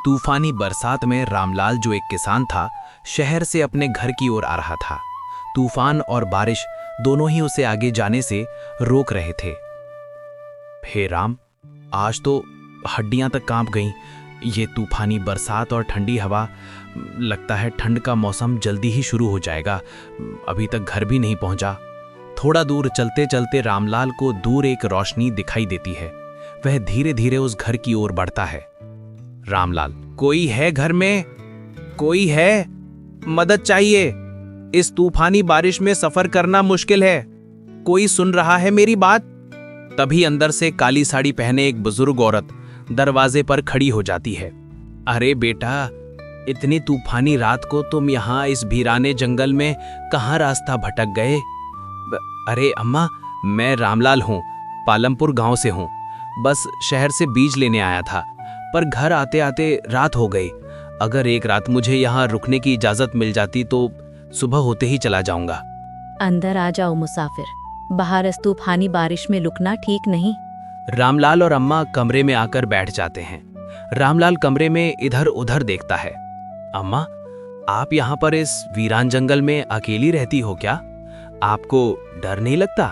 तूफानी बरसात में रामलाल जो एक किसान था, शहर से अपने घर की ओर आ रहा था। तूफान और बारिश दोनों ही उसे आगे जाने से रोक रहे थे। हे राम, आज तो हड्डियां तक कांप गईं। ये तूफानी बरसात और ठंडी हवा, लगता है ठंड का मौसम जल्दी ही शुरू हो जाएगा। अभी तक घर भी नहीं पहुंचा। थोड़ा दूर चलते चलते रामलाल को दूर एक रोशनी दिखाई देती है। वह धीरे धीरे उस घर की ओर बढ़ता है। रामलाल, कोई है घर में? कोई है? मदद चाहिए। इस तूफानी बारिश में सफर करना मुश्किल है। कोई सुन रहा है मेरी बात? तभी अंदर से काली साड़ी पहने एक बुजुर्ग औरत दरवाजे पर खड़ी हो जाती है। अरे बेटा, इतनी तूफानी रात को तुम यहाँ इस वीराने जंगल में कहाँ रास्ता भटक गए? अरे अम्मा, मैं रामलाल हूँ, पालमपुर गांव से हूँ। बस शहर से बीज लेने आया था, पर घर आते आते रात हो गई। अगर एक रात मुझे यहाँ रुकने की इजाजत मिल जाती तो सुबह होते ही चला जाऊंगा। अंदर आ जाओ मुसाफिर, बाहर इस तूफानी बारिश में रुकना ठीक नहीं। रामलाल और अम्मा कमरे में आकर बैठ जाते हैं। रामलाल कमरे में इधर उधर देखता है। अम्मा, आप यहाँ पर इस वीरान जंगल में अकेली रहती हो क्या? आपको डर नहीं लगता?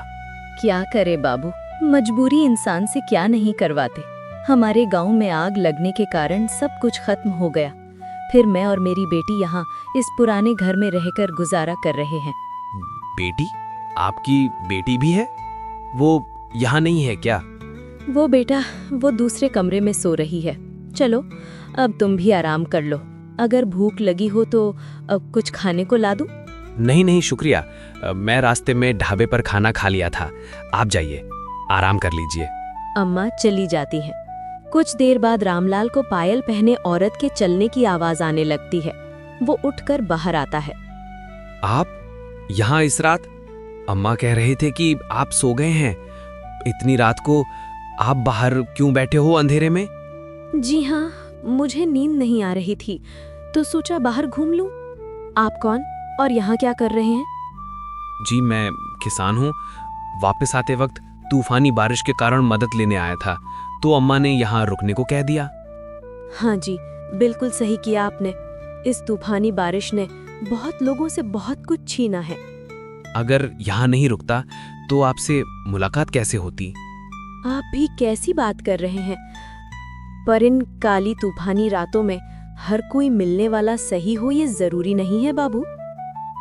क्या करे बाबू, मजबूरी इंसान से क्या नहीं करवाते। हमारे गांव में आग लगने के कारण सब कुछ खत्म हो गया। फिर मैं और मेरी बेटी यहाँ इस पुराने घर में रहकर गुजारा कर रहे हैं। बेटी? आपकी बेटी भी है? वो यहाँ नहीं है क्या? वो बेटा, वो दूसरे कमरे में सो रही है। चलो, अब तुम भी आराम कर लो। अगर भूख लगी हो तो अब कुछ खाने को ला दूं? नहीं नहीं, शुक्रिया। मैं रास्ते में ढाबे पर खाना खा लिया था। आप जाइए, आराम कर लीजिए। अम्मा चली जाती है। कुछ देर बाद रामलाल को पायल पहने औरत के चलने की आवाज आने लगती है। वो उठकर बाहर आता है। आप यहाँ इस रात? अम्मा कह रहे थे कि आप सो गए हैं। इतनी रात को आप बाहर क्यों बैठे हो अंधेरे में? जी हाँ, मुझे नींद नहीं आ रही थी तो सोचा बाहर घूम लूं। आप कौन और यहाँ क्या कर रहे हैं? जी, मैं किसान हूँ। वापस आते वक्त तूफानी बारिश के कारण मदद लेने आया था, तो अम्मा ने यहाँ रुकने को कह दिया। हाँ जी, बिल्कुल सही किया आपने। इस तूफानी बारिश ने बहुत लोगों से बहुत कुछ छीना है। अगर यहाँ नहीं रुकता तो आपसे मुलाकात कैसे होती? आप भी कैसी बात कर रहे हैं? पर इन काली तूफानी रातों में हर कोई मिलने वाला सही हो ये जरूरी नहीं है बाबू।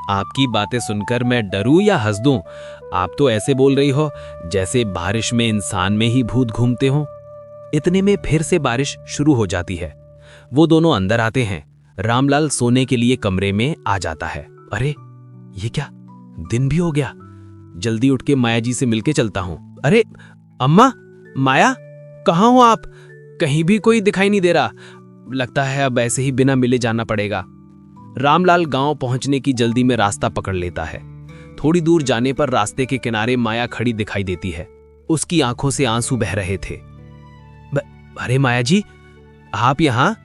आपकी बातें सुनकर मैं डरूं या हंस दूं? आप तो ऐसे बोल रही हो जैसे बारिश में इंसान में ही भूत घूमते हों। इतने में फिर से बारिश शुरू हो जाती है। वो दोनों अंदर आते हैं। रामलाल सोने के लिए कमरे में आ जाता है। अरे ये क्या, दिन भी हो गया। जल्दी उठ के माया जी से मिलके चलता हूं। अरे अम्मा, माया, कहाँ हो आप? कहीं भी कोई दिखाई नहीं दे रहा। लगता है अब ऐसे ही बिना मिले जाना पड़ेगा। रामलाल गांव पहुंचने की जल्दी में रास्ता पकड़ लेता है। थोड़ी दूर जाने पर रास्ते के किनारे माया खड़ी दिखाई देती है। उसकी आंखों से आंसू बह रहे थे। अरे माया जी, आप यहाँ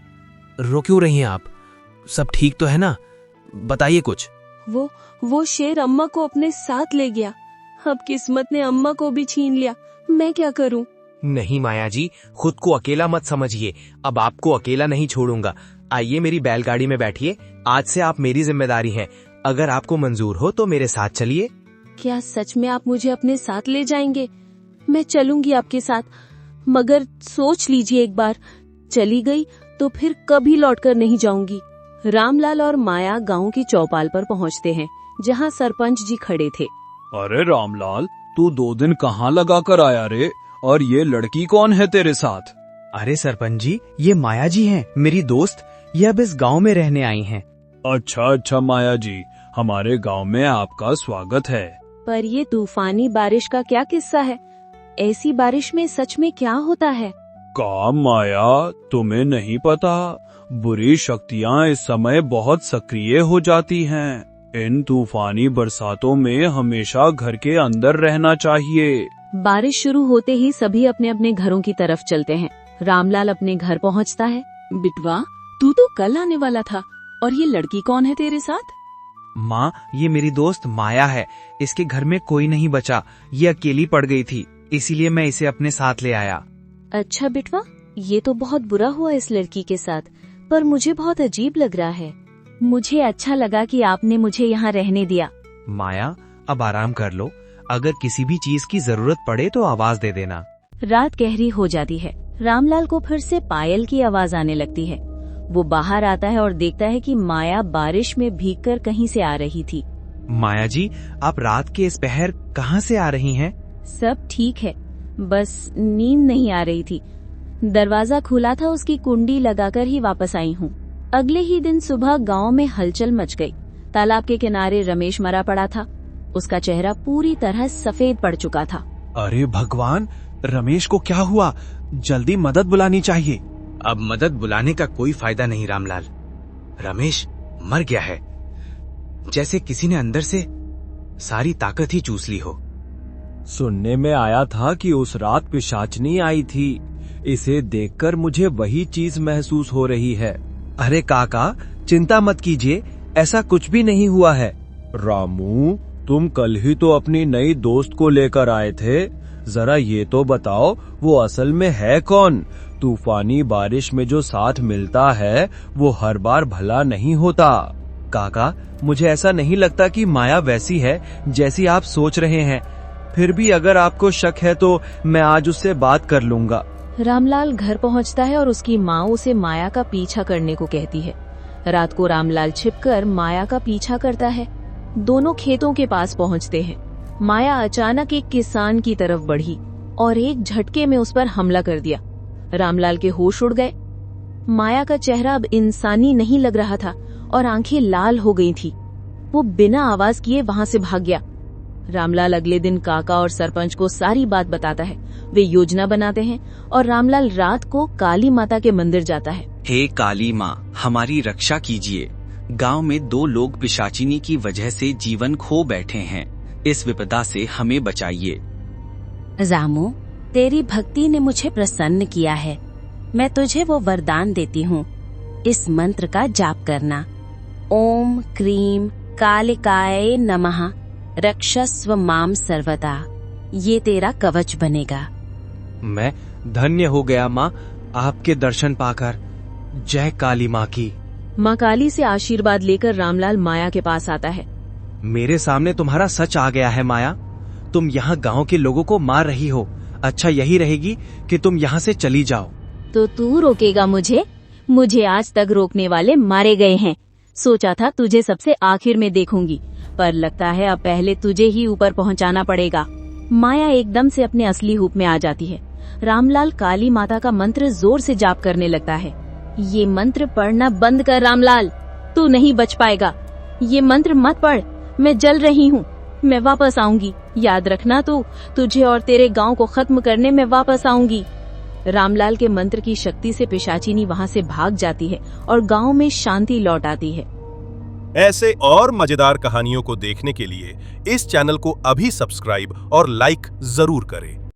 रो क्यों रही हैं? आप सब ठीक तो है ना? बताइए कुछ। वो शेर अम्मा को अपने साथ ले गया। अब किस्मत ने अम्मा को भी छीन लिया। मैं क्या करूं? नहीं माया जी, खुद को अकेला मत समझिए। अब आपको अकेला नहीं छोड़ूंगा। आइए मेरी बैलगाड़ी में बैठिए। आज से आप मेरी जिम्मेदारी हैं। अगर आपको मंजूर हो तो मेरे साथ चलिए। क्या सच में आप मुझे अपने साथ ले जाएंगे? मैं चलूंगी आपके साथ, मगर सोच लीजिए एक बार, चली गई तो फिर कभी लौटकर नहीं जाऊंगी। रामलाल और माया गांव की चौपाल पर पहुंचते हैं, जहां सरपंच जी खड़े थे। अरे रामलाल, तू 2 दिन कहाँ लगा कर आया रे? और ये लड़की कौन है तेरे साथ? अरे सरपंच जी, ये माया जी हैं, मेरी दोस्त। ये अब इस गांव में रहने आई हैं। अच्छा माया जी, हमारे गांव में आपका स्वागत है। पर ये तूफानी बारिश का क्या किस्सा है? ऐसी बारिश में सच में क्या होता है? का माया, तुम्हें नहीं पता? बुरी शक्तियाँ इस समय बहुत सक्रिय हो जाती हैं। इन तूफानी बरसातों में हमेशा घर के अंदर रहना चाहिए। बारिश शुरू होते ही सभी अपने अपने घरों की तरफ चलते हैं। रामलाल अपने घर पहुंचता है। बिटवा, तू तो कल आने वाला था, और ये लड़की कौन है तेरे साथ? माँ, ये मेरी दोस्त माया है। इसके घर में कोई नहीं बचा। ये अकेली पड़ गई थी, इसीलिए मैं इसे अपने साथ ले आया। अच्छा बिटवा, ये तो बहुत बुरा हुआ इस लड़की के साथ। पर मुझे बहुत अजीब लग रहा है। मुझे अच्छा लगा कि आपने मुझे यहाँ रहने दिया। माया, अब आराम कर लो। अगर किसी भी चीज की जरूरत पड़े तो आवाज दे देना। रात गहरी हो जाती है। रामलाल को फिर से पायल की आवाज आने लगती है। वो बाहर आता है और देखता है कि माया बारिश में भीगकर कहीं से आ रही थी। माया जी, आप रात के इस पहर कहाँ से आ रही हैं? सब ठीक है, बस नींद नहीं आ रही थी। दरवाजा खुला था, उसकी कुंडी लगाकर ही वापस आई हूँ। अगले ही दिन सुबह गांव में हलचल मच गई। तालाब के किनारे रमेश मरा पड़ा था। उसका चेहरा पूरी तरह सफेद पड़ चुका था। अरे भगवान, रमेश को क्या हुआ? जल्दी मदद बुलानी चाहिए। अब मदद बुलाने का कोई फायदा नहीं रामलाल। रमेश मर गया है, जैसे किसी ने अंदर से सारी ताकत ही चूस ली हो। सुनने में आया था कि उस रात पिशाचनी आई थी। इसे देखकर मुझे वही चीज महसूस हो रही है। अरे काका, चिंता मत कीजिए, ऐसा कुछ भी नहीं हुआ है। रामू, तुम कल ही तो अपनी नई दोस्त को लेकर आए थे। जरा ये तो बताओ, वो असल में है कौन? तूफानी बारिश में जो साथ मिलता है वो हर बार भला नहीं होता। काका, मुझे ऐसा नहीं लगता कि माया वैसी है जैसी आप सोच रहे हैं। फिर भी अगर आपको शक है तो मैं आज उससे बात कर लूंगा। रामलाल घर पहुंचता है और उसकी माँ उसे माया का पीछा करने को कहती है। रात को रामलाल छिपकर माया का पीछा करता है। दोनों खेतों के पास पहुंचते हैं। माया अचानक एक किसान की तरफ बढ़ी और एक झटके में उस पर हमला कर दिया। रामलाल के होश उड़ गए। माया का चेहरा अब इंसानी नहीं लग रहा था और आंखें लाल हो गई थी। वो बिना आवाज किए वहां से भाग गया। रामलाल अगले दिन काका और सरपंच को सारी बात बताता है। वे योजना बनाते हैं और रामलाल रात को काली माता के मंदिर जाता है। हे काली माँ, हमारी रक्षा कीजिए। गांव में 2 लोग पिशाचिनी की वजह से जीवन खो बैठे हैं। इस विपदा से हमें बचाइए। रामू, तेरी भक्ति ने मुझे प्रसन्न किया है। मैं तुझे वो वरदान देती हूँ। इस मंत्र का जाप करना। ओम क्रीम कालिकाय नमः रक्षस्व माम सर्वदा। ये तेरा कवच बनेगा। मैं धन्य हो गया माँ, आपके दर्शन पाकर। जय काली माँ की। माँ काली से आशीर्वाद लेकर रामलाल माया के पास आता है। मेरे सामने तुम्हारा सच आ गया है माया। तुम यहाँ गांव के लोगों को मार रही हो। अच्छा यही रहेगी कि तुम यहाँ से चली जाओ। तो तू रोकेगा मुझे? मुझे आज तक रोकने वाले मारे गए हैं। सोचा था तुझे सबसे आखिर में देखूंगी, पर लगता है अब पहले तुझे ही ऊपर पहुंचाना पड़ेगा। माया एकदम से अपने असली रूप में आ जाती है। रामलाल काली माता का मंत्र जोर से जाप करने लगता है। ये मंत्र पढ़ना बंद कर रामलाल, तू नहीं बच पाएगा। ये मंत्र मत पढ़, मैं जल रही हूँ। मैं वापस आऊंगी, याद रखना। तुझे और तेरे गांव को खत्म करने में वापस आऊंगी। रामलाल के मंत्र की शक्ति से पिशाचिनी वहां से भाग जाती है और गांव में शांति लौट आती है। ऐसे और मजेदार कहानियों को देखने के लिए इस चैनल को अभी सब्सक्राइब और लाइक जरूर करें।